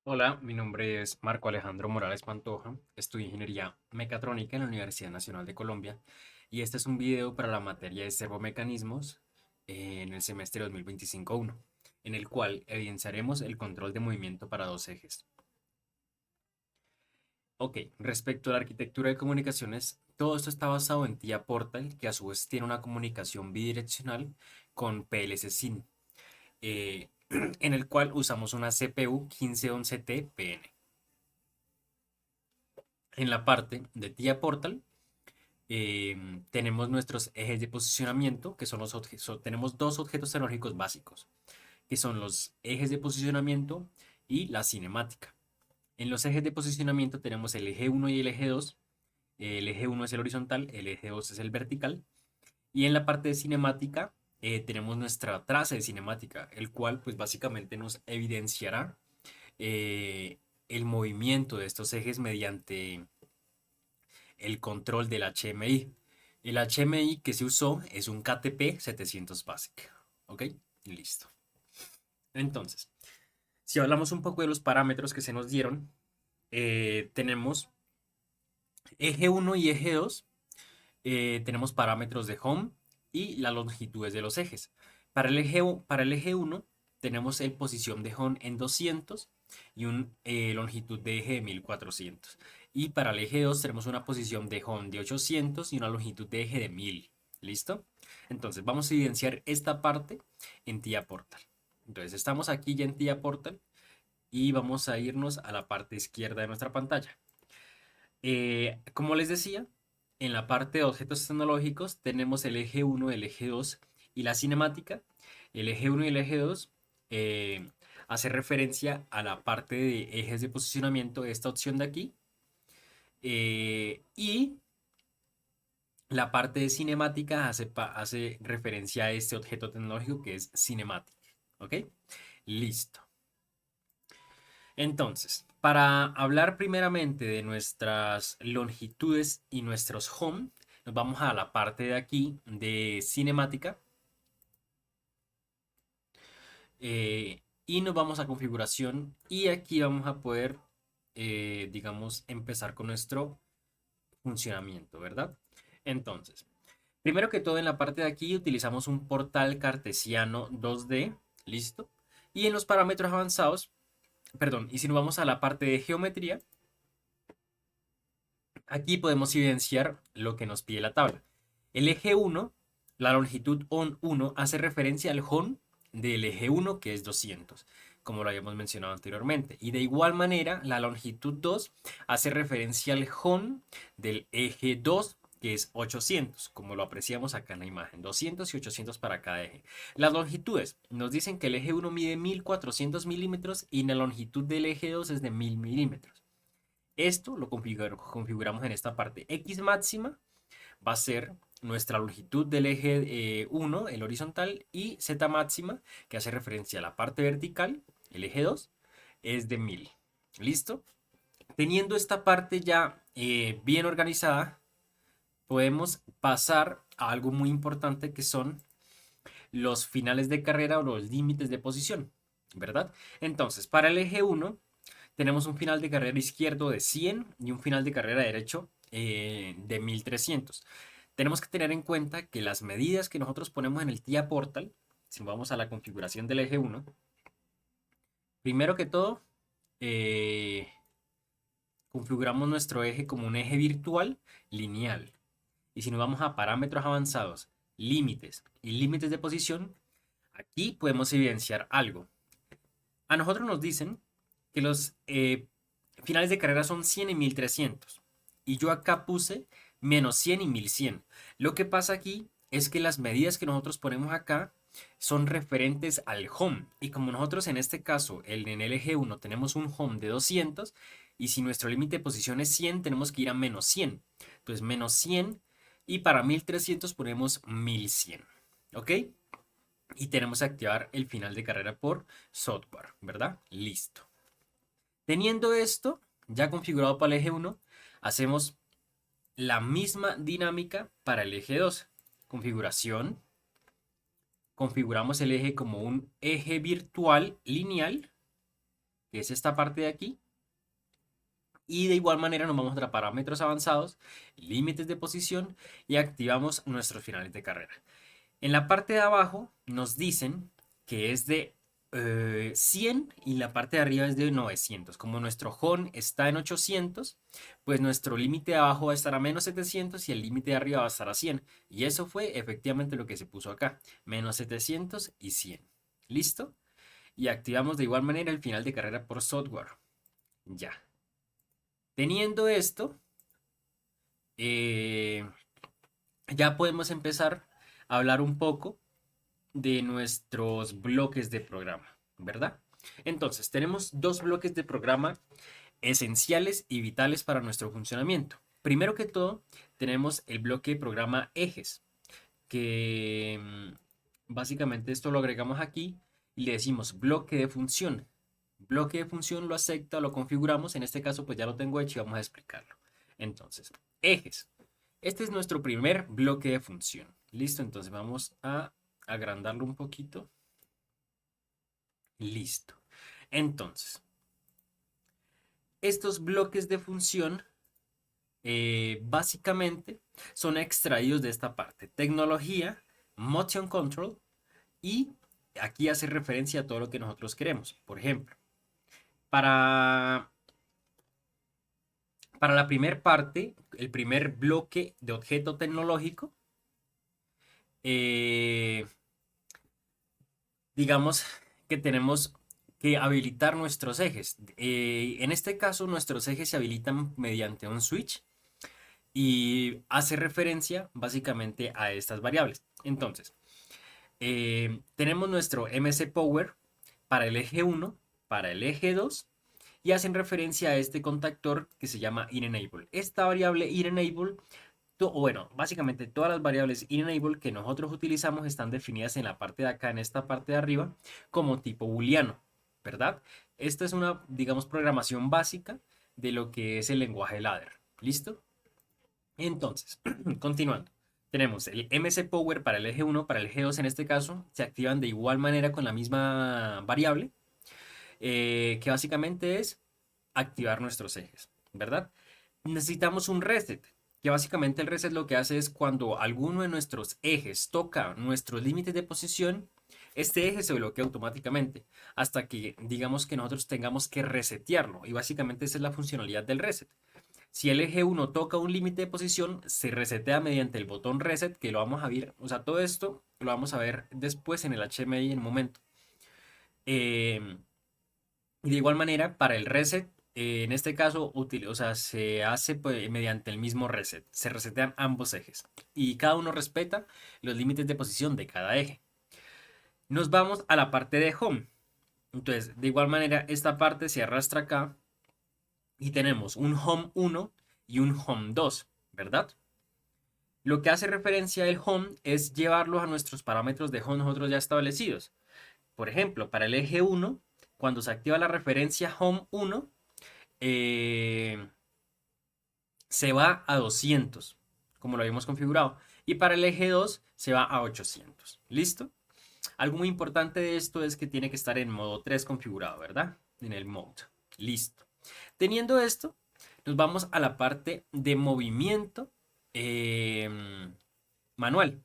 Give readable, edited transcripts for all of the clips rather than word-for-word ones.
Hola, mi nombre es Marco Alejandro Morales Pantoja, estudio Ingeniería Mecatrónica en la Universidad Nacional de Colombia y este es un video para la materia de servomecanismos en el semestre 2025-1, en el cual evidenciaremos el control de movimiento para dos ejes. Ok, respecto a la arquitectura de comunicaciones, todo esto está basado en TIA Portal, que a su vez tiene una comunicación bidireccional con PLC SYN, eh, en el cual usamos una CPU 1511T PN. En la parte de TIA Portal tenemos nuestros ejes de posicionamiento, que son los objetos, tenemos dos objetos tecnológicos básicos, que son los ejes de posicionamiento y la cinemática. En los ejes de posicionamiento tenemos el eje 1 y el eje 2. El eje 1 es el horizontal, el eje 2 es el vertical. Y en la parte de cinemática tenemos nuestra traza de cinemática, el cual pues básicamente nos evidenciará eh, el movimiento de estos ejes mediante el control del HMI. El HMI que se usó es un KTP 700 Basic. ¿Ok? Listo. Entonces, si hablamos un poco de los parámetros que se nos dieron, tenemos eje 1 y eje 2. Tenemos parámetros de home y las longitudes de los ejes. Para el eje 1 tenemos el posición de home en 200 y una longitud de eje de 1400. Y para el eje 2 tenemos una posición de home de 800 y una longitud de eje de 1000. ¿Listo? Entonces vamos a evidenciar esta parte en TIA Portal. Entonces estamos aquí ya en TIA Portal y vamos a irnos a la parte izquierda de nuestra pantalla. Como les decía, en la parte de objetos tecnológicos tenemos el eje 1, el eje 2 y la cinemática. El eje 1 y el eje 2 eh, hace referencia a la parte de ejes de posicionamiento de esta opción de aquí. Y la parte de cinemática hace referencia a este objeto tecnológico que es cinemática. ¿Ok? Listo. Entonces, para hablar primeramente de nuestras longitudes y nuestros home, nos vamos a la parte de aquí de cinemática y nos vamos a configuración y aquí vamos a poder, digamos, empezar con nuestro funcionamiento, ¿verdad? Entonces, primero que todo en la parte de aquí utilizamos un portal cartesiano 2D, ¿listo? Y en los parámetros avanzados, perdón, y si nos vamos a la parte de geometría, aquí podemos evidenciar lo que nos pide la tabla. El eje 1, la longitud on 1 hace referencia al hon del eje 1 que es 200, como lo habíamos mencionado anteriormente. Y de igual manera, la longitud 2 hace referencia al hon del eje 2 que es 800, como lo apreciamos acá en la imagen, 200 y 800 para cada eje. Las longitudes nos dicen que el eje 1 mide 1400 milímetros y la longitud del eje 2 es de 1000 milímetros. Esto lo configuramos en esta parte. X máxima va a ser nuestra longitud del eje 1, el horizontal, y Z máxima, que hace referencia a la parte vertical, el eje 2, es de 1000. ¿Listo? Teniendo esta parte ya bien organizada, podemos pasar a algo muy importante que son los finales de carrera o los límites de posición, ¿verdad? Entonces, para el eje 1 tenemos un final de carrera izquierdo de 100 y un final de carrera derecho de 1300. Tenemos que tener en cuenta que las medidas que nosotros ponemos en el TIA Portal, si vamos a la configuración del eje 1, primero que todo, eh, configuramos nuestro eje como un eje virtual lineal. Y si nos vamos a parámetros avanzados, límites y límites de posición, aquí podemos evidenciar algo. A nosotros nos dicen que los finales de carrera son 100 y 1300. Y yo acá puse menos 100 y 1100. Lo que pasa aquí es que las medidas que nosotros ponemos acá son referentes al home. Y como nosotros en este caso, en el eje 1 tenemos un home de 200, y si nuestro límite de posición es 100, tenemos que ir a menos 100. Entonces menos 100 y para 1300 ponemos 1100. ¿Ok? Y tenemos que activar el final de carrera por software, ¿verdad? Listo. Teniendo esto ya configurado para el eje 1, hacemos la misma dinámica para el eje 2. Configuración. Configuramos el eje como un eje virtual lineal, que es esta parte de aquí. Y de igual manera nos vamos a parámetros avanzados, límites de posición y activamos nuestros finales de carrera. En la parte de abajo nos dicen que es de 100 y la parte de arriba es de 900. Como nuestro home está en 800, pues nuestro límite de abajo va a estar a menos 700 y el límite de arriba va a estar a 100. Y eso fue efectivamente lo que se puso acá, menos 700 y 100. ¿Listo? Y activamos de igual manera el final de carrera por software. Ya. Teniendo esto, eh, ya podemos empezar a hablar un poco de nuestros bloques de programa, ¿verdad? Entonces, tenemos dos bloques de programa esenciales y vitales para nuestro funcionamiento. Primero que todo, tenemos el bloque de programa ejes, que básicamente esto lo agregamos aquí y le decimos bloque de función. Bloque de función lo acepta, lo configuramos, en este caso pues ya lo tengo hecho y vamos a explicarlo. Entonces, ejes. Este es nuestro primer bloque de función. Listo, entonces vamos a agrandarlo un poquito. Listo. Entonces, estos bloques de función básicamente son extraídos de esta parte. Tecnología, motion control y aquí hace referencia a todo lo que nosotros queremos. Por ejemplo, para, para la primera parte, el primer bloque de objeto tecnológico, eh, digamos que tenemos que habilitar nuestros ejes. En este caso, nuestros ejes se habilitan mediante un switch y hace referencia básicamente a estas variables. Entonces, tenemos nuestro MC Power para el eje 1, para el eje 2 y hacen referencia a este contactor que se llama InEnable. Esta variable InEnable, bueno, básicamente todas las variables InEnable que nosotros utilizamos están definidas en la parte de acá, en esta parte de arriba, como tipo booleano, ¿verdad? Esta es una, digamos, programación básica de lo que es el lenguaje ladder. ¿Listo? Entonces, continuando. Tenemos el MC Power para el eje 1, para el eje 2 en este caso, se activan de igual manera con la misma variable, que básicamente es activar nuestros ejes, ¿verdad? Necesitamos un reset, que básicamente el reset lo que hace es cuando alguno de nuestros ejes toca nuestros límites de posición, este eje se bloquea automáticamente hasta que digamos que nosotros tengamos que resetearlo y básicamente esa es la funcionalidad del reset. Si el eje 1 toca un límite de posición, se resetea mediante el botón reset, que lo vamos a ver, o sea, todo esto lo vamos a ver después en el HMI en un momento. Y de igual manera, para el reset, en este caso, o sea, se hace pues, mediante el mismo reset. Se resetean ambos ejes y cada uno respeta los límites de posición de cada eje. Nos vamos a la parte de home. Entonces, de igual manera, esta parte se arrastra acá y tenemos un home 1 y un home 2, ¿verdad? Lo que hace referencia al home es llevarlos a nuestros parámetros de home nosotros ya establecidos. Por ejemplo, para el eje 1, cuando se activa la referencia home 1, eh, se va a 200, como lo habíamos configurado. Y para el eje 2 se va a 800. ¿Listo? Algo muy importante de esto es que tiene que estar en modo 3 configurado, ¿verdad? En el mode. Listo. Teniendo esto, nos vamos a la parte de movimiento manual.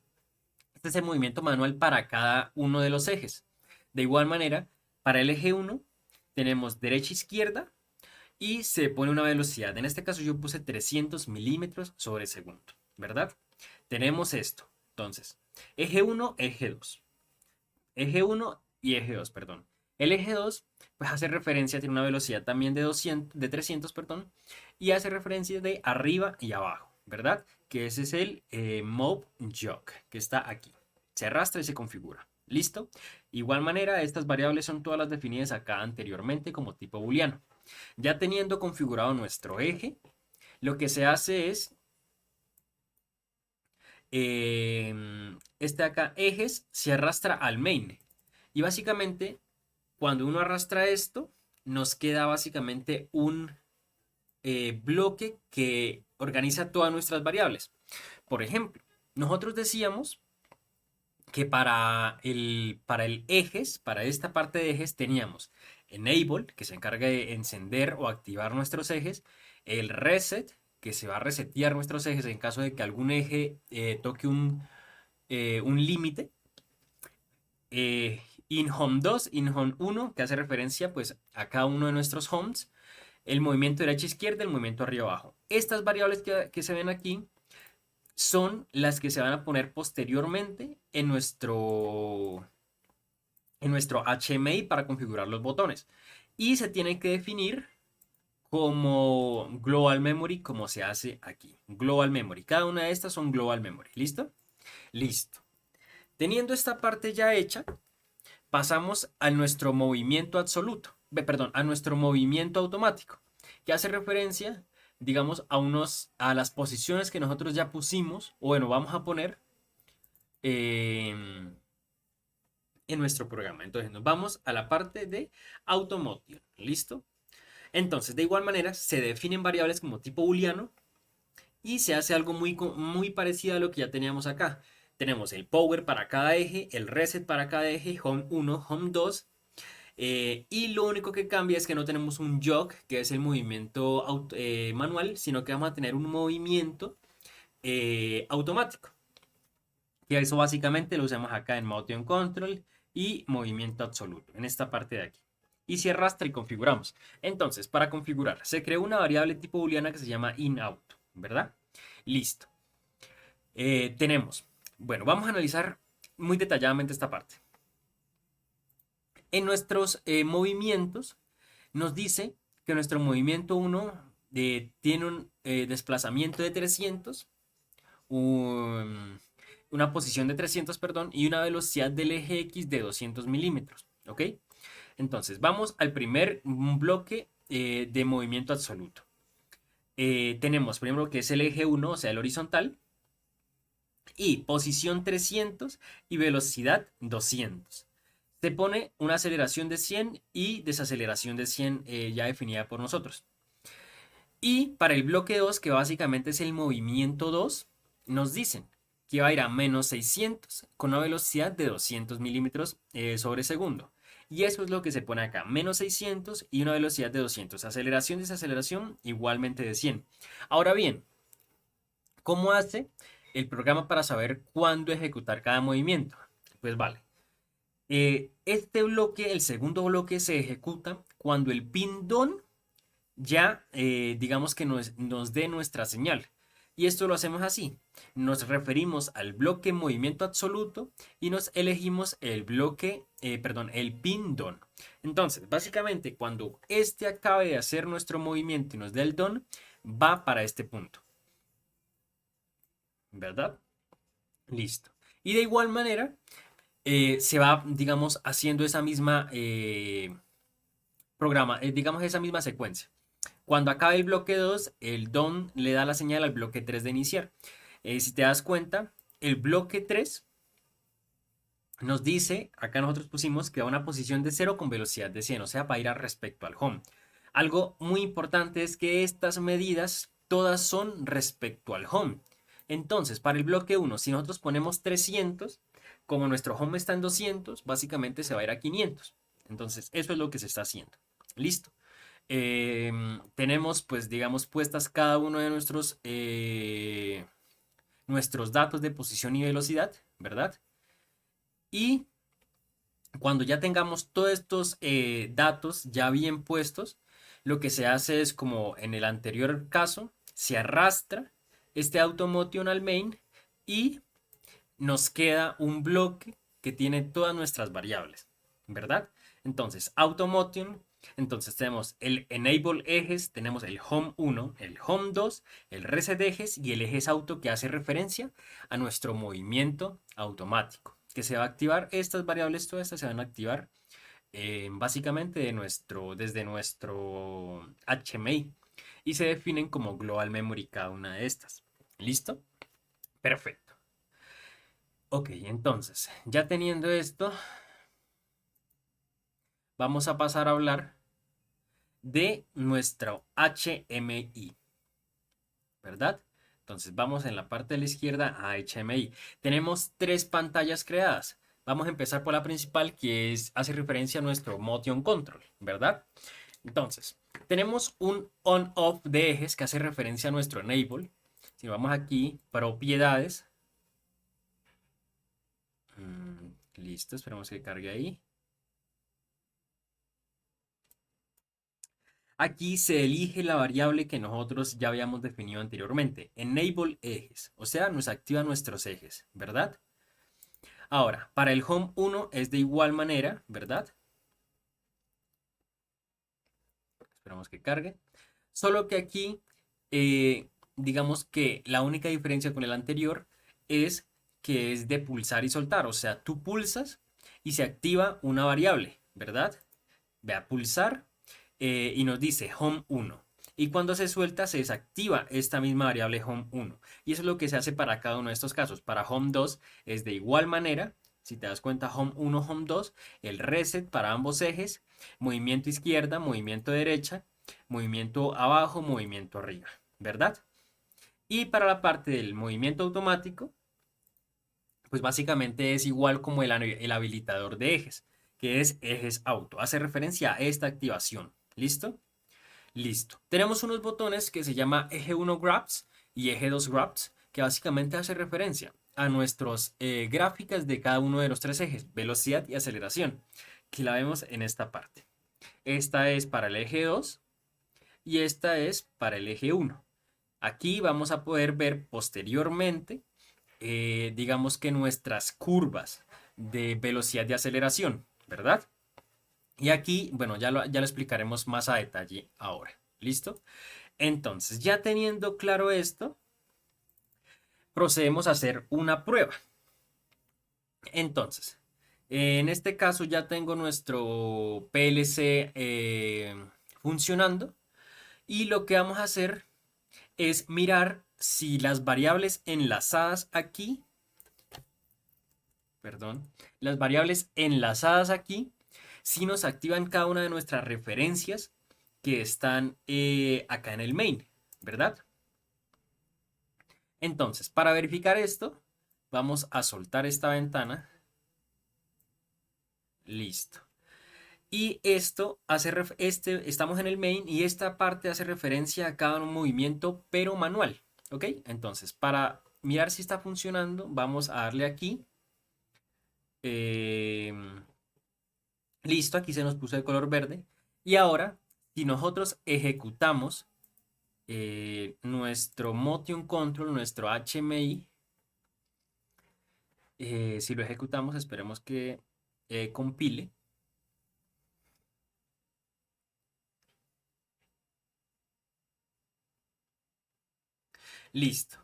Este es el movimiento manual para cada uno de los ejes. De igual manera, para el eje 1 tenemos derecha-izquierda y se pone una velocidad. En este caso yo puse 300 milímetros sobre segundo, ¿verdad? Tenemos esto. Entonces, eje 1, eje 2. Eje 1 y eje 2, perdón. El eje 2 pues hace referencia, tiene una velocidad también de 200, de 300, perdón, y hace referencia de arriba y abajo, ¿verdad? Que ese es el Move Jog, que está aquí. Se arrastra y se configura. ¿Listo? Igual manera, estas variables son todas las definidas acá anteriormente como tipo booleano. Ya teniendo configurado nuestro eje, lo que se hace es, este acá, ejes, se arrastra al main. Y básicamente, cuando uno arrastra esto, nos queda básicamente un bloque que organiza todas nuestras variables. Por ejemplo, nosotros decíamos que para el ejes, para esta parte de ejes, teníamos enable, que se encarga de encender o activar nuestros ejes, el reset, que se va a resetear nuestros ejes en caso de que algún eje toque un límite, in home 2, in home 1, que hace referencia pues a cada uno de nuestros homes, el movimiento derecha-izquierda, el movimiento arriba-abajo. Estas variables que se ven aquí son las que se van a poner posteriormente en nuestro HMI para configurar los botones. Y se tiene que definir como Global Memory, como se hace aquí. Global Memory. Cada una de estas son Global Memory. ¿Listo? Listo. Teniendo esta parte ya hecha, pasamos a nuestro movimiento absoluto. Perdón, a nuestro movimiento automático, que hace referencia, digamos, a las posiciones que nosotros ya pusimos, o bueno, vamos a poner en nuestro programa. Entonces nos vamos a la parte de Automotion. ¿Listo? Entonces, de igual manera, se definen variables como tipo booleano y se hace algo muy parecido a lo que ya teníamos acá. Tenemos el power para cada eje, el reset para cada eje, home 1, home 2. Y lo único que cambia es que no tenemos un jog, que es el movimiento manual, sino que vamos a tener un movimiento automático. Y eso básicamente lo usamos acá en Motion Control y movimiento absoluto, en esta parte de aquí. Y si arrastra y configuramos. Entonces, para configurar, se creó una variable tipo booleana que se llama in-out, ¿verdad? Listo. Bueno, vamos a analizar muy detalladamente esta parte. En nuestros movimientos nos dice que nuestro movimiento 1 tiene un desplazamiento de 300, una posición de 300, perdón, y una velocidad del eje X de 200 milímetros, ¿ok? Entonces, vamos al primer bloque de movimiento absoluto. Tenemos primero que es el eje 1, o sea, el horizontal, y posición 300 y velocidad 200. Se pone una aceleración de 100 y desaceleración de 100 ya definida por nosotros. Y para el bloque 2, que básicamente es el movimiento 2, nos dicen que va a ir a menos 600 con una velocidad de 200 milímetros sobre segundo. Y eso es lo que se pone acá, menos 600 y una velocidad de 200. Aceleración, desaceleración, igualmente de 100. Ahora bien, ¿cómo hace el programa para saber cuándo ejecutar cada movimiento? Pues vale. Este bloque, el segundo bloque, se ejecuta cuando el pin DON ya, digamos que nos dé nuestra señal. Y esto lo hacemos así. Nos referimos al bloque movimiento absoluto y nos elegimos el bloque, perdón, el pin DON. Entonces, básicamente, cuando este acabe de hacer nuestro movimiento y nos dé el DON, va para este punto. ¿Verdad? Listo. Y de igual manera, se va, digamos, haciendo esa misma digamos, esa misma secuencia. Cuando acabe el bloque 2, el DON le da la señal al bloque 3 de iniciar. Si te das cuenta, el bloque 3 nos dice, acá nosotros pusimos que va a una posición de 0 con velocidad de 100, o sea, para ir al respecto al home. Algo muy importante es que estas medidas todas son respecto al home. Entonces, para el bloque 1, si nosotros ponemos 300, como nuestro home está en 200, básicamente se va a ir a 500. Entonces, eso es lo que se está haciendo. Listo. Tenemos, pues, digamos, puestas cada uno de nuestros datos de posición y velocidad, ¿verdad? Y cuando ya tengamos todos estos datos ya bien puestos, lo que se hace es como en el anterior caso, se arrastra este automotion al main y nos queda un bloque que tiene todas nuestras variables, ¿verdad? Entonces, automotion, entonces tenemos el enable ejes, tenemos el home 1, el home 2, el reset ejes y el ejes auto que hace referencia a nuestro movimiento automático, que se va a activar, estas variables todas estas se van a activar básicamente desde nuestro HMI y se definen como global memory cada una de estas. ¿Listo? Perfecto. Ok, entonces, ya teniendo esto, vamos a pasar a hablar de nuestro HMI, ¿verdad? Entonces vamos en la parte de la izquierda a HMI. Tenemos tres pantallas creadas. Vamos a empezar por la principal, que hace referencia a nuestro motion control, ¿verdad? Entonces, tenemos un on-off de ejes que hace referencia a nuestro enable. Si vamos aquí, propiedades. Listo, esperemos que cargue ahí. Aquí se elige la variable que nosotros ya habíamos definido anteriormente, enable ejes, o sea, nos activa nuestros ejes, ¿verdad? Ahora, para el home 1 es de igual manera, ¿verdad? Esperamos que cargue. Solo que aquí, digamos que la única diferencia con el anterior es que es de pulsar y soltar. O sea, tú pulsas y se activa una variable, ¿verdad? Ve a pulsar y nos dice home 1. Y cuando se suelta, se desactiva esta misma variable home 1. Y eso es lo que se hace para cada uno de estos casos. Para home 2 es de igual manera. Si te das cuenta, home 1, home 2, el reset para ambos ejes, movimiento izquierda, movimiento derecha, movimiento abajo, movimiento arriba, ¿verdad? Y para la parte del movimiento automático, pues básicamente es igual como el habilitador de ejes, que es ejes auto. Hace referencia a esta activación. ¿Listo? Listo. Tenemos unos botones que se llama eje 1 grabs y eje 2 grabs, que básicamente hace referencia a nuestras gráficas de cada uno de los tres ejes, velocidad y aceleración, que la vemos en esta parte. Esta es para el eje 2 y esta es para el eje 1. Aquí vamos a poder ver posteriormente, digamos que nuestras curvas de velocidad y aceleración, ¿verdad? Y aquí, bueno, ya lo explicaremos más a detalle ahora. ¿Listo? Entonces, ya teniendo claro esto, procedemos a hacer una prueba. Entonces, en este caso ya tengo nuestro PLC funcionando y lo que vamos a hacer es mirar si las variables enlazadas aquí, perdón, las variables enlazadas aquí, si nos activan cada una de nuestras referencias que están acá en el main, ¿verdad? Entonces, para verificar esto, vamos a soltar esta ventana. Listo. Y esto hace, estamos en el main y esta parte hace referencia a cada movimiento, pero manual. ¿Ok? Entonces, para mirar si está funcionando, vamos a darle aquí. Listo, aquí se nos puso de color verde. Y ahora, si nosotros ejecutamos nuestro motion control, nuestro HMI, si lo ejecutamos, esperemos que compile. Listo.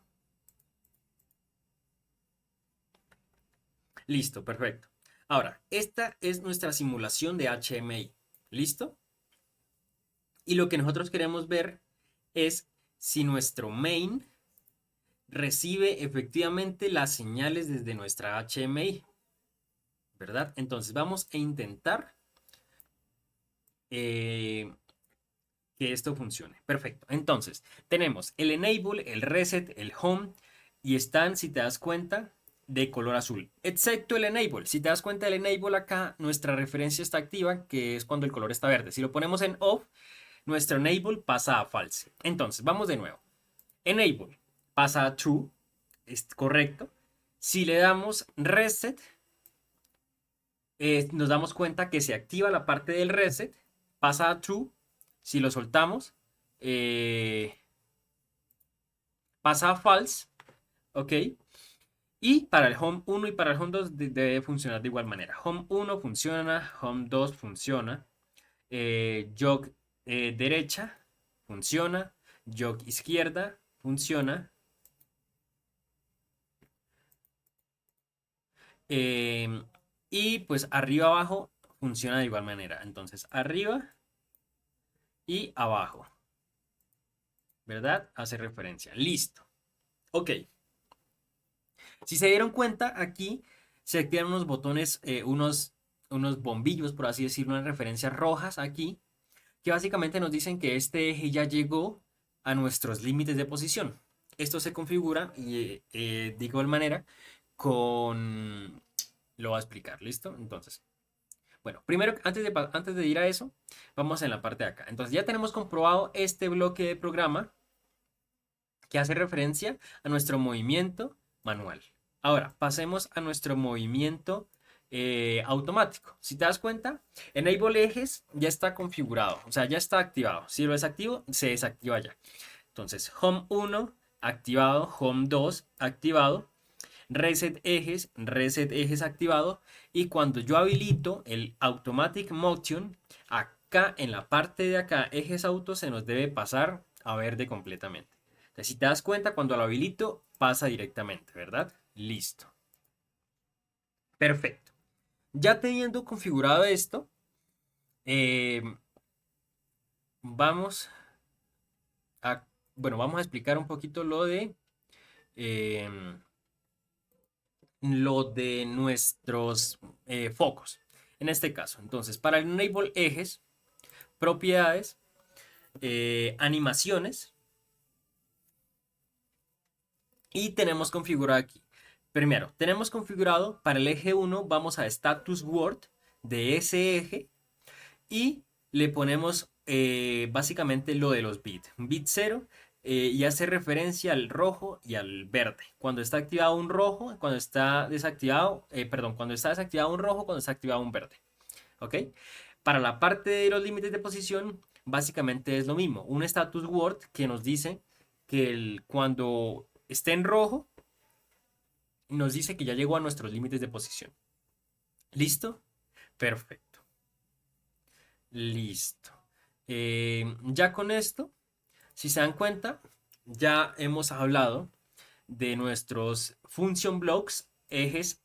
Listo, perfecto. Ahora, esta es nuestra simulación de HMI. ¿Listo? Y lo que nosotros queremos ver es si nuestro main recibe efectivamente las señales desde nuestra HMI. ¿Verdad? Entonces vamos a intentar que esto funcione. Perfecto. Entonces, tenemos el enable, el reset, el home y están, si te das cuenta, de color azul, excepto el enable. Si te das cuenta, el enable acá, nuestra referencia está activa, que es cuando el color está verde. Si lo ponemos en off, nuestro enable pasa a false. Entonces, vamos de nuevo. Enable pasa a true, es correcto. Si le damos reset, nos damos cuenta que se activa la parte del reset, pasa a true. Si lo soltamos, pasa a false, ¿ok? Y para el home 1 y para el home 2 debe funcionar de igual manera. Home 1 funciona, home 2 funciona, jog derecha funciona, jog izquierda funciona. Y pues arriba abajo funciona de igual manera. Entonces arriba y abajo, ¿verdad? Hace referencia. Listo. Ok. Si se dieron cuenta, aquí se activan unos botones, unos bombillos, por así decirlo, unas referencias rojas aquí, que básicamente nos dicen que este eje ya llegó a nuestros límites de posición. Esto se configura de igual manera con lo voy a explicar, ¿listo? Entonces, bueno, primero, antes de ir a eso, vamos en la parte de acá. Entonces, ya tenemos comprobado este bloque de programa que hace referencia a nuestro movimiento manual. Ahora, pasemos a nuestro movimiento automático. Si te das cuenta, Enable Ejes ya está configurado, o sea, ya está activado. Si lo desactivo, se desactiva ya. Entonces, Home 1 activado, Home 2 activado, Reset Ejes activado. Y cuando yo habilito el Automatic Motion, acá en la parte de acá, ejes auto, se nos debe pasar a verde completamente. Entonces, si te das cuenta, cuando lo habilito, pasa directamente, ¿verdad? Listo. Perfecto. Ya teniendo configurado esto, eh, vamos a, bueno, vamos a explicar un poquito eh, lo de nuestros focos. En este caso, entonces, para el Enable Ejes, propiedades, animaciones, y tenemos configurado aquí. Primero, tenemos configurado para el eje 1, vamos a Status Word de ese eje y le ponemos básicamente lo de los bits. Bit 0 y hace referencia al rojo y al verde. Cuando está activado un rojo, cuando está desactivado, perdón, cuando está desactivado un rojo, cuando está activado un verde. ¿Ok? Para la parte de los límites de posición, básicamente es lo mismo. Un status word que nos dice que cuando esté en rojo, nos dice que ya llegó a nuestros límites de posición. ¿Listo? Perfecto. Listo. Ya con esto, si se dan cuenta, ya hemos hablado de nuestros function blocks, ejes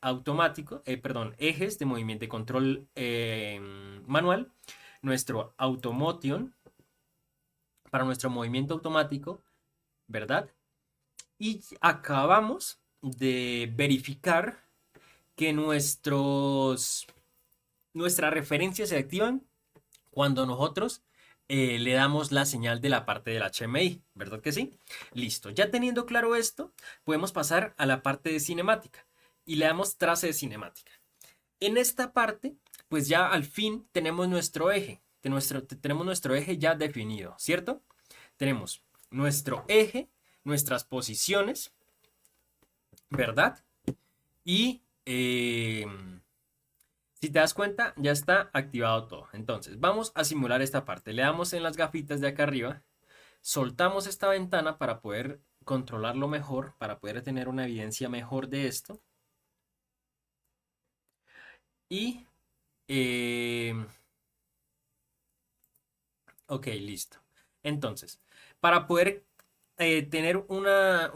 automáticos, perdón, ejes de movimiento de control manual, nuestro automotion para nuestro movimiento automático, ¿verdad? Y acabamos de verificar que nuestras referencias se activan cuando nosotros le damos la señal de la parte del HMI, ¿verdad que sí? Listo, ya teniendo claro esto, podemos pasar a la parte de cinemática y le damos trace de cinemática. En esta parte, pues ya al fin tenemos nuestro eje, tenemos nuestro eje ya definido, ¿cierto? Tenemos nuestro eje, nuestras posiciones, ¿verdad? Y si te das cuenta, ya está activado todo. Entonces, vamos a simular esta parte. Le damos en las gafitas de acá arriba, soltamos esta ventana para poder controlarlo mejor, para poder tener una evidencia mejor de esto. Y, ok, listo. Entonces, para poder tener una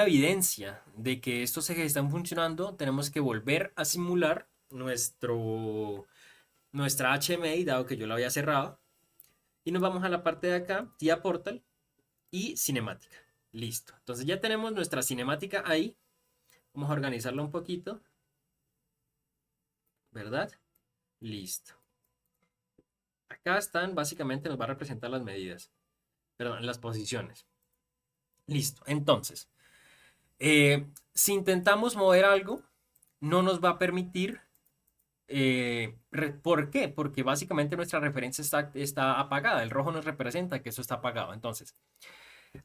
evidencia de que estos ejes están funcionando, tenemos que volver a simular nuestra HMI, dado que yo la había cerrado. Y nos vamos a la parte de acá, TIA Portal y cinemática. Listo. Entonces ya tenemos nuestra cinemática ahí. Vamos a organizarla un poquito. ¿Verdad? Listo. Acá están, básicamente nos va a representar las medidas. Perdón, las posiciones. Listo. Entonces, si intentamos mover algo, no nos va a permitir. ¿Por qué? Porque básicamente nuestra referencia está apagada. El rojo nos representa que eso está apagado. Entonces,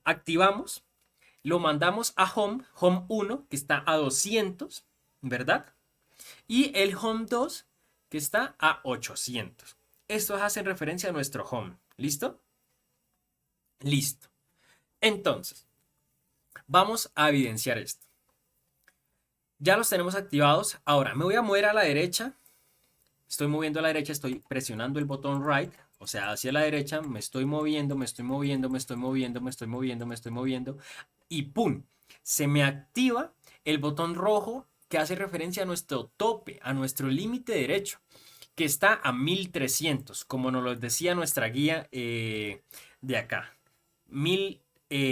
activamos, lo mandamos a Home 1, que está a 200, ¿verdad? Y el Home 2, que está a 800. Estos hacen referencia a nuestro Home. ¿Listo? Listo. Entonces, vamos a evidenciar esto. Ya los tenemos activados. Ahora, me voy a mover a la derecha. Estoy moviendo a la derecha, estoy presionando el botón right, o sea, hacia la derecha, me estoy moviendo, me estoy moviendo, me estoy moviendo, me estoy moviendo, me estoy moviendo, y ¡pum! Se me activa el botón rojo que hace referencia a nuestro tope, a nuestro límite derecho, que está a 1300, como nos lo decía nuestra guía de acá.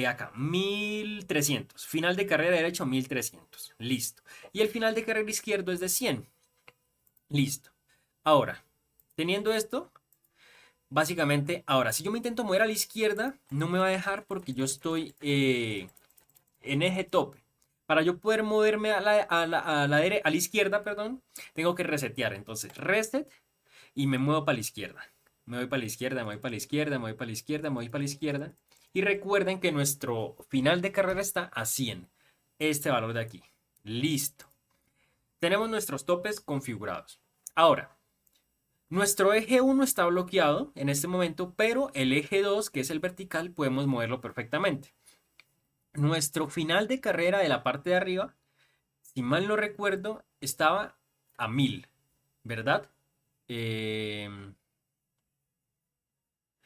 Acá, 1300. Final de carrera derecho, 1300. Listo. Y el final de carrera izquierdo es de 100. Listo. Ahora, teniendo esto, básicamente, ahora, si yo me intento mover a la izquierda, no me va a dejar porque yo estoy en eje tope. Para yo poder moverme a la izquierda, perdón, tengo que resetear. Entonces, reset y me muevo para la izquierda. Me voy para la izquierda, me voy para la izquierda, me voy para la izquierda, me voy para la izquierda. Y recuerden que nuestro final de carrera está a 100. Este valor de aquí. Listo. Tenemos nuestros topes configurados. Ahora, nuestro eje 1 está bloqueado en este momento, pero el eje 2, que es el vertical, podemos moverlo perfectamente. Nuestro final de carrera de la parte de arriba, si mal no recuerdo, estaba a 1000, ¿verdad?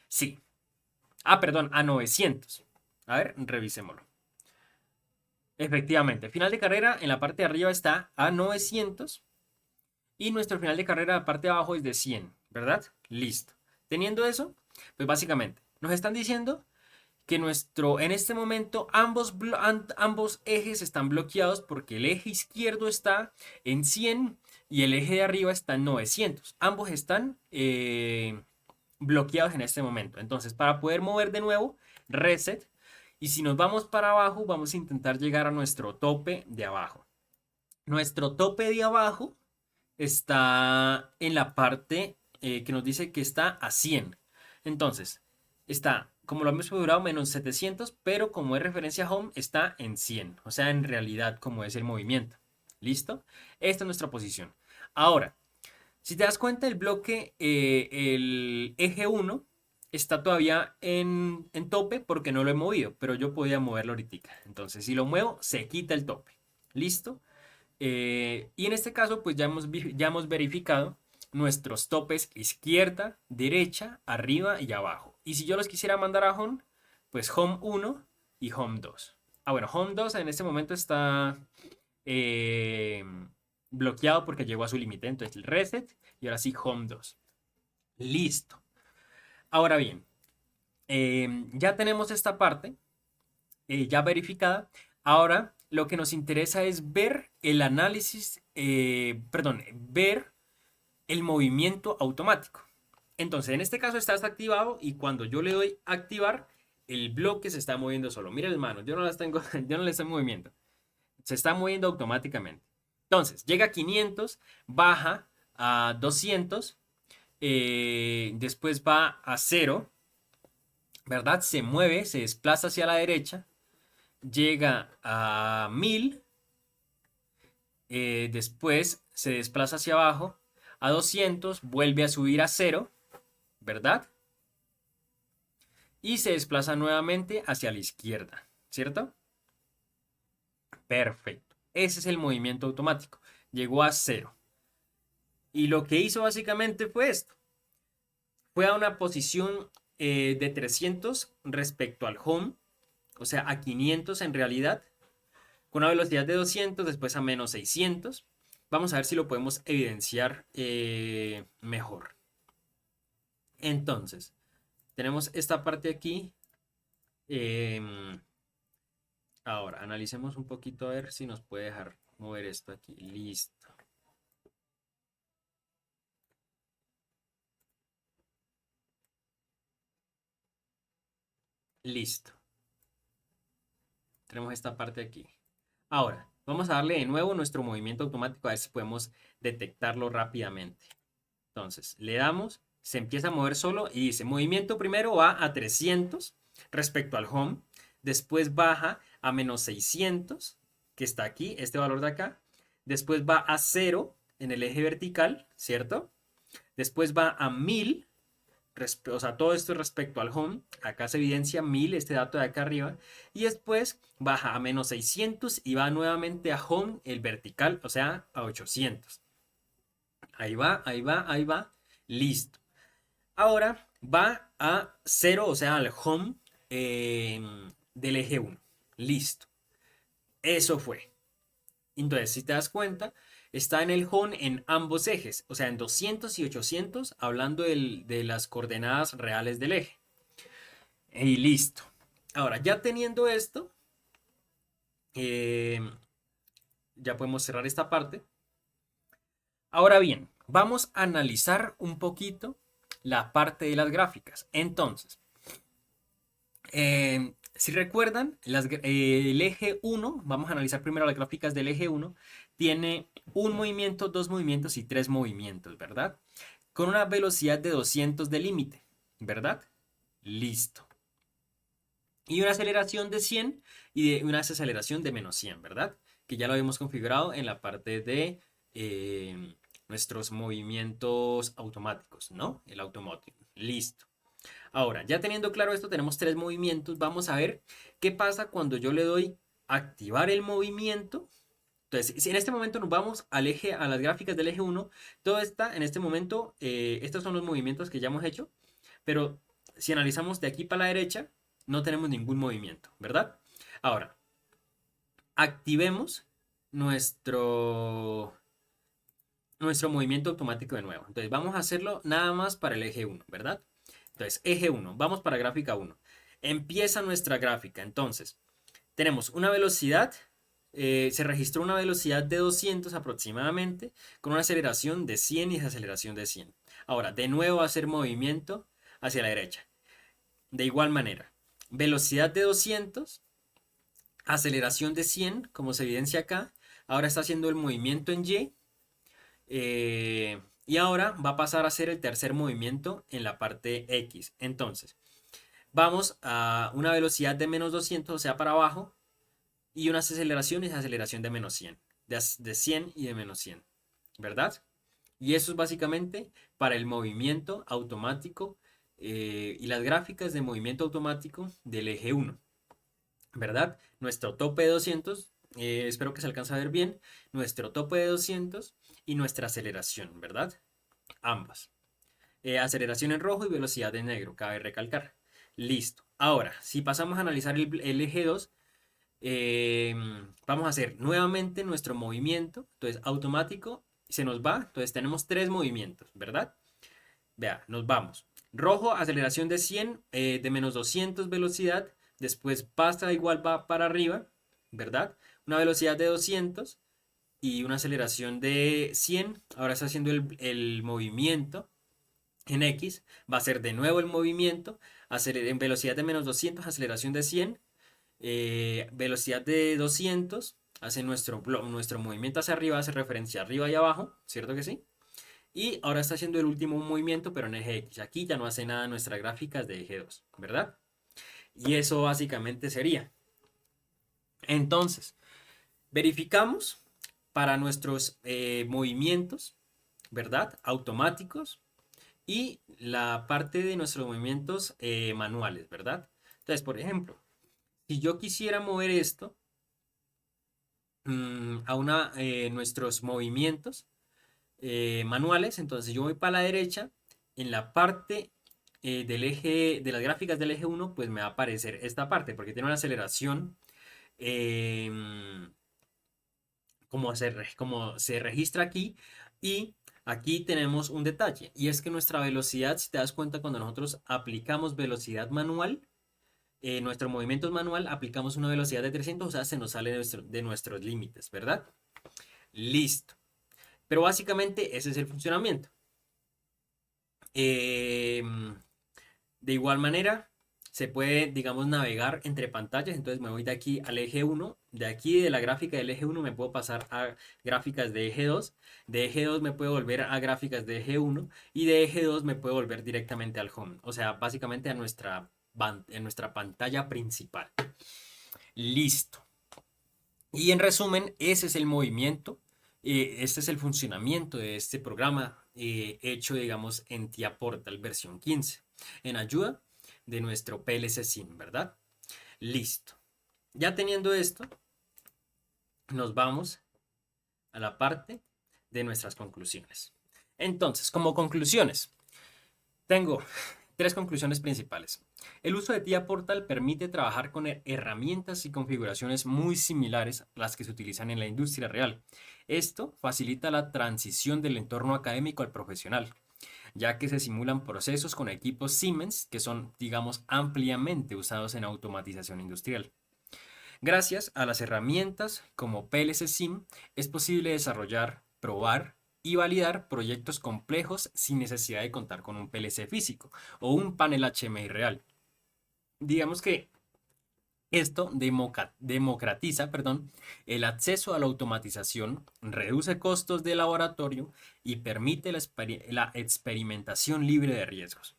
Sí. Ah, perdón, a 900. A ver, revisémoslo. Efectivamente, final de carrera en la parte de arriba está a 900 y nuestro final de carrera en la parte de abajo es de 100, ¿verdad? Listo. Teniendo eso, pues básicamente nos están diciendo que en este momento ambos ejes están bloqueados porque el eje izquierdo está en 100 y el eje de arriba está en 900. Ambos están bloqueados en este momento. Entonces, para poder mover de nuevo, reset. Y si nos vamos para abajo, vamos a intentar llegar a nuestro tope de abajo. Nuestro tope de abajo está en la parte que nos dice que está a 100. Entonces, está, como lo hemos configurado, menos 700, pero como es referencia a home, está en 100. O sea, en realidad, como es el movimiento. ¿Listo? Esta es nuestra posición. Ahora, si te das cuenta, el bloque, el eje 1 está todavía en tope porque no lo he movido, pero yo podía moverlo ahorita. Entonces, si lo muevo, se quita el tope. ¿Listo? Y en este caso, pues ya hemos verificado nuestros topes izquierda, derecha, arriba y abajo. Y si yo los quisiera mandar a home, pues home 1 y home 2. Ah, bueno, home 2 en este momento está eh, bloqueado porque llegó a su límite. Entonces el reset y ahora sí home 2. Listo. Ahora bien, ya tenemos esta parte ya verificada. Ahora lo que nos interesa es ver el análisis, perdón, ver el movimiento automático. Entonces, en este caso está desactivado y cuando yo le doy activar, el bloque se está moviendo solo. Miren, hermano, yo no las tengo, yo no le estoy moviendo. Se está moviendo automáticamente. Entonces, llega a 500, baja a 200, después va a 0, ¿verdad? Se mueve, se desplaza hacia la derecha, llega a 1000, después se desplaza hacia abajo a 200, vuelve a subir a 0, ¿verdad? Y se desplaza nuevamente hacia la izquierda, ¿cierto? Perfecto. Ese es el movimiento automático. Llegó a 0. Y lo que hizo básicamente fue esto. Fue a una posición de 300 respecto al home, o sea, a 500 en realidad, con una velocidad de 200, después a menos 600. Vamos a ver si lo podemos evidenciar mejor. Entonces, tenemos esta parte aquí. Ahora, analicemos un poquito a ver si nos puede dejar mover esto aquí. Listo. Listo. Tenemos esta parte aquí. Ahora, vamos a darle de nuevo nuestro movimiento automático a ver si podemos detectarlo rápidamente. Entonces, le damos, se empieza a mover solo y dice, movimiento primero va a 300 respecto al home, después baja a menos 600, que está aquí, este valor de acá, después va a 0 en el eje vertical, ¿cierto? Después va a 1000, o sea, todo esto respecto al home, acá se evidencia 1000, este dato de acá arriba, y después baja a menos 600 y va nuevamente a home, el vertical, o sea, a 800. Ahí va, ahí va, ahí va. Listo. Ahora va a 0, o sea, al home del eje 1. Listo. Eso fue. Entonces, si te das cuenta, está en el home en ambos ejes, o sea, en 200 y 800, hablando de las coordenadas reales del eje. Y listo. Ahora, ya teniendo esto, eh, ya podemos cerrar esta parte. Ahora bien, vamos a analizar un poquito la parte de las gráficas. Entonces, Si recuerdan, el eje uno, vamos a analizar primero las gráficas del eje uno, tiene un movimiento, dos movimientos y tres movimientos, ¿verdad? Con una velocidad de 200 de límite, ¿verdad? Listo. Y una aceleración de 100 y de una desaceleración de menos 100, ¿verdad? Que ya lo habíamos configurado en la parte de nuestros movimientos automáticos, ¿no? El automotive. Listo. Ahora, ya teniendo claro esto, tenemos tres movimientos. Vamos a ver qué pasa cuando yo le doy activar el movimiento. Entonces, si en este momento nos vamos al eje, a las gráficas del eje uno, todo está en este momento, estos son los movimientos que ya hemos hecho, pero si analizamos de aquí para la derecha, no tenemos ningún movimiento, ¿verdad? Ahora, activemos nuestro, nuestro movimiento automático de nuevo. Entonces, vamos a hacerlo nada más para el eje uno, ¿verdad? Entonces, eje uno, vamos para gráfica uno. Empieza nuestra gráfica. Entonces, tenemos una velocidad, se registró una velocidad de 200 aproximadamente, con una aceleración de 100 y desaceleración de 100. Ahora, de nuevo hacer movimiento hacia la derecha. De igual manera, velocidad de 200, aceleración de 100, como se evidencia acá. Ahora está haciendo el movimiento en Y. Y ahora va a pasar a hacer el tercer movimiento en la parte X. Entonces, vamos a una velocidad de menos 200, o sea, para abajo, y una aceleración es aceleración de menos 100, de 100 y de menos 100, ¿verdad? Y eso es básicamente para el movimiento automático y las gráficas de movimiento automático del eje uno, ¿verdad? Nuestro tope de 200, espero que se alcance a ver bien, nuestro tope de 200 y nuestra aceleración, ¿verdad? Ambas. Aceleración en rojo y velocidad en negro, cabe recalcar. Listo. Ahora, si pasamos a analizar el eje 2, vamos a hacer nuevamente nuestro movimiento. Entonces, automático se nos va. Entonces, tenemos tres movimientos, ¿verdad? Vea, nos vamos. Rojo, aceleración de 100, de menos 200 velocidad. Después pasa igual, va para arriba, ¿verdad? Una velocidad de 200 y una aceleración de 100. Ahora está haciendo el movimiento en X. Va a ser de nuevo el movimiento. En velocidad de menos 200, aceleración de 100, velocidad de 200, hace nuestro movimiento hacia arriba, hace referencia arriba y abajo, ¿cierto que sí? Y ahora está haciendo el último movimiento, pero en eje X. Aquí ya no hace nada nuestras gráficas de eje 2, ¿verdad? Y eso básicamente sería. Entonces, verificamos para nuestros movimientos, ¿verdad? Automáticos y la parte de nuestros movimientos manuales, ¿verdad? Entonces, por ejemplo, si yo quisiera mover esto nuestros movimientos manuales, entonces yo voy para la derecha, en la parte del eje, de las gráficas del eje uno, pues me va a aparecer esta parte, porque tiene una aceleración em, como se registra aquí, y aquí tenemos un detalle, y es que nuestra velocidad, si te das cuenta, cuando nosotros aplicamos velocidad manual, nuestro movimiento es manual, aplicamos una velocidad de 300, o sea, se nos sale de nuestros límites, ¿verdad? Listo. Pero básicamente ese es el funcionamiento. De igual manera, se puede, digamos, navegar entre pantallas. Entonces me voy de aquí al eje uno. De aquí de la gráfica del eje uno me puedo pasar a gráficas de eje 2. De eje 2 me puedo volver a gráficas de eje uno. Y de eje 2 me puedo volver directamente al home. O sea, básicamente a en nuestra pantalla principal. Listo. Y en resumen, ese es el movimiento, este es el funcionamiento de este programa hecho, digamos, en TIA Portal versión 15, en ayuda de nuestro PLC SIM, ¿verdad? Listo. Ya teniendo esto, nos vamos a la parte de nuestras conclusiones. Entonces, como conclusiones, tengo tres conclusiones principales. El uso de TIA Portal permite trabajar con herramientas y configuraciones muy similares a las que se utilizan en la industria real. Esto facilita la transición del entorno académico al profesional, ya que se simulan procesos con equipos Siemens que son, digamos, ampliamente usados en automatización industrial. Gracias a las herramientas como PLC SIM es posible desarrollar, probar y validar proyectos complejos sin necesidad de contar con un PLC físico o un panel HMI real. Digamos que Esto democratiza, perdón, el acceso a la automatización, reduce costos de laboratorio y permite la experimentación libre de riesgos.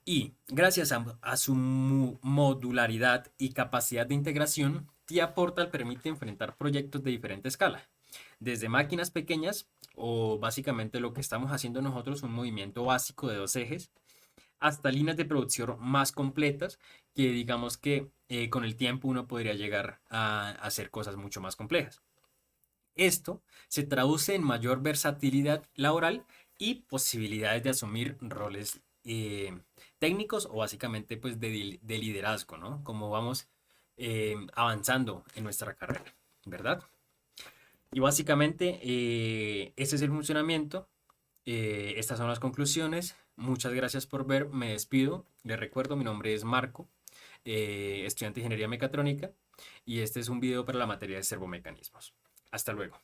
Y gracias a su modularidad y capacidad de integración, TIA Portal permite enfrentar proyectos de diferente escala, desde máquinas pequeñas o básicamente lo que estamos haciendo nosotros, un movimiento básico de 2 ejes, hasta líneas de producción más completas que digamos que con el tiempo uno podría llegar a hacer cosas mucho más complejas. Esto se traduce en mayor versatilidad laboral y posibilidades de asumir roles técnicos o básicamente pues de liderazgo, ¿no? Como vamos avanzando en nuestra carrera, ¿verdad? Y básicamente ese es el funcionamiento. Estas son las conclusiones. Muchas gracias por ver. Me despido. Les recuerdo, mi nombre es Marco, estudiante de Ingeniería Mecatrónica, y este es un video para la materia de servomecanismos. Hasta luego.